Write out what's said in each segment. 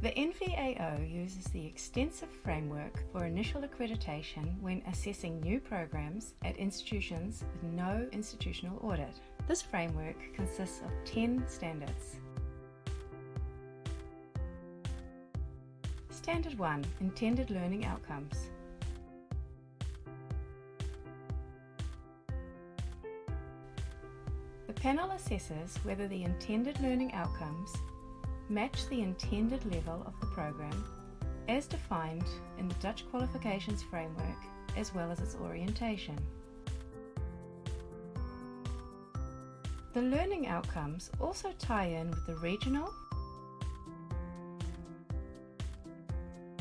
The NVAO uses the extensive framework for initial accreditation when assessing new programs at institutions with no institutional audit. This framework consists of 10 standards. Standard 1. Intended learning outcomes. The panel assesses whether the intended learning outcomes match the intended level of the program as defined in the Dutch Qualifications Framework as well as its orientation. The learning outcomes also tie in with the regional,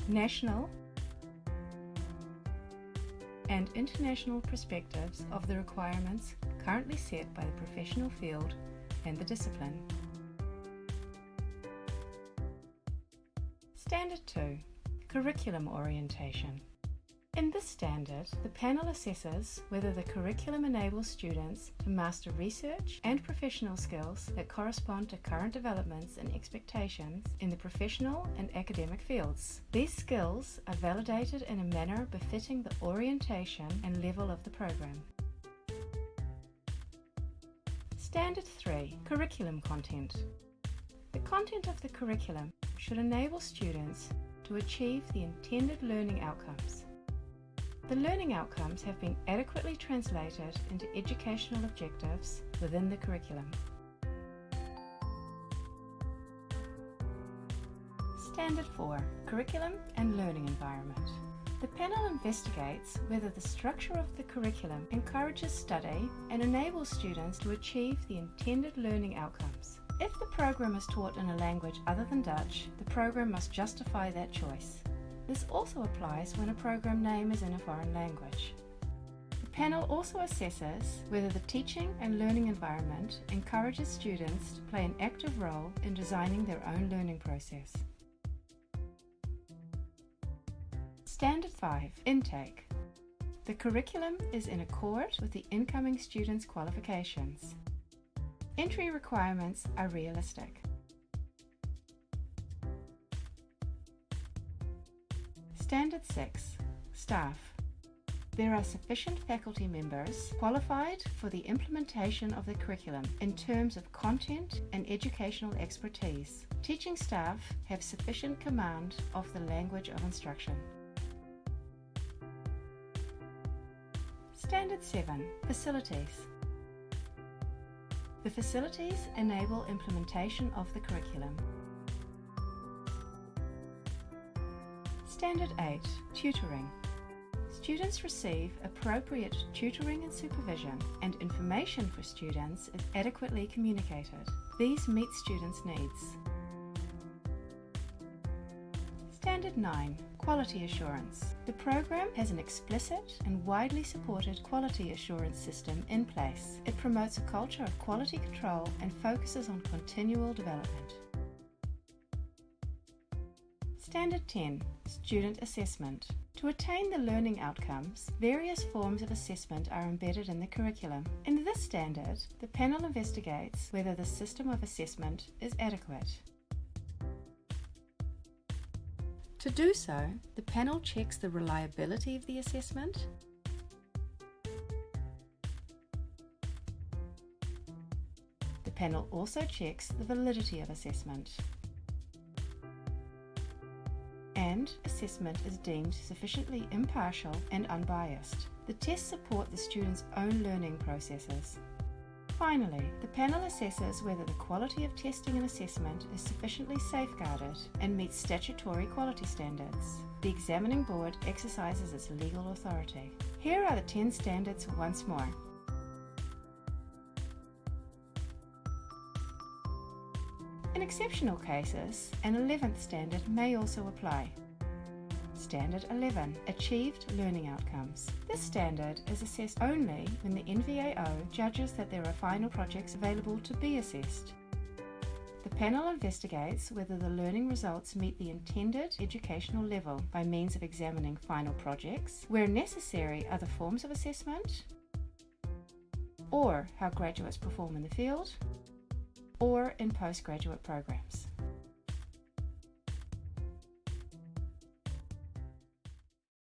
national, and international perspectives of the requirements currently set by the professional field and the discipline. Standard 2. Curriculum orientation. In this standard, the panel assesses whether the curriculum enables students to master research and professional skills that correspond to current developments and expectations in the professional and academic fields. These skills are validated in a manner befitting the orientation and level of the program. Standard 3. Curriculum content. The content of the curriculum should enable students to achieve the intended learning outcomes. The learning outcomes have been adequately translated into educational objectives within the curriculum. Standard 4. Curriculum and learning environment. The panel investigates whether the structure of the curriculum encourages study and enables students to achieve the intended learning outcomes. If the program is taught in a language other than Dutch, the program must justify that choice. This also applies when a program name is in a foreign language. The panel also assesses whether the teaching and learning environment encourages students to play an active role in designing their own learning process. Standard 5. Intake. The curriculum is in accord with the incoming students' qualifications. Entry requirements are realistic. Standard 6. Staff. There are sufficient faculty members qualified for the implementation of the curriculum in terms of content and educational expertise. Teaching staff have sufficient command of the language of instruction. Standard 7. Facilities. The facilities enable implementation of the curriculum. Standard 8. Tutoring. Students receive appropriate tutoring and supervision, and information for students is adequately communicated. These meet students' needs. Standard 9. Quality assurance. The program has an explicit and widely supported quality assurance system in place. It promotes a culture of quality control and focuses on continual development. Standard 10. Student assessment. To attain the learning outcomes, various forms of assessment are embedded in the curriculum. In this standard, the panel investigates whether the system of assessment is adequate. To do so, the panel checks the reliability of the assessment, the panel also checks the validity of assessment, and assessment is deemed sufficiently impartial and unbiased. The tests support the student's own learning processes. Finally, the panel assesses whether the quality of testing and assessment is sufficiently safeguarded and meets statutory quality standards. The examining board exercises its legal authority. Here are the 10 standards once more. In exceptional cases, an 11th standard may also apply. Standard 11. Achieved learning outcomes. This standard is assessed only when the NVAO judges that there are final projects available to be assessed. The panel investigates whether the learning results meet the intended educational level by means of examining final projects, where necessary other forms of assessment, or how graduates perform in the field, or in postgraduate programs.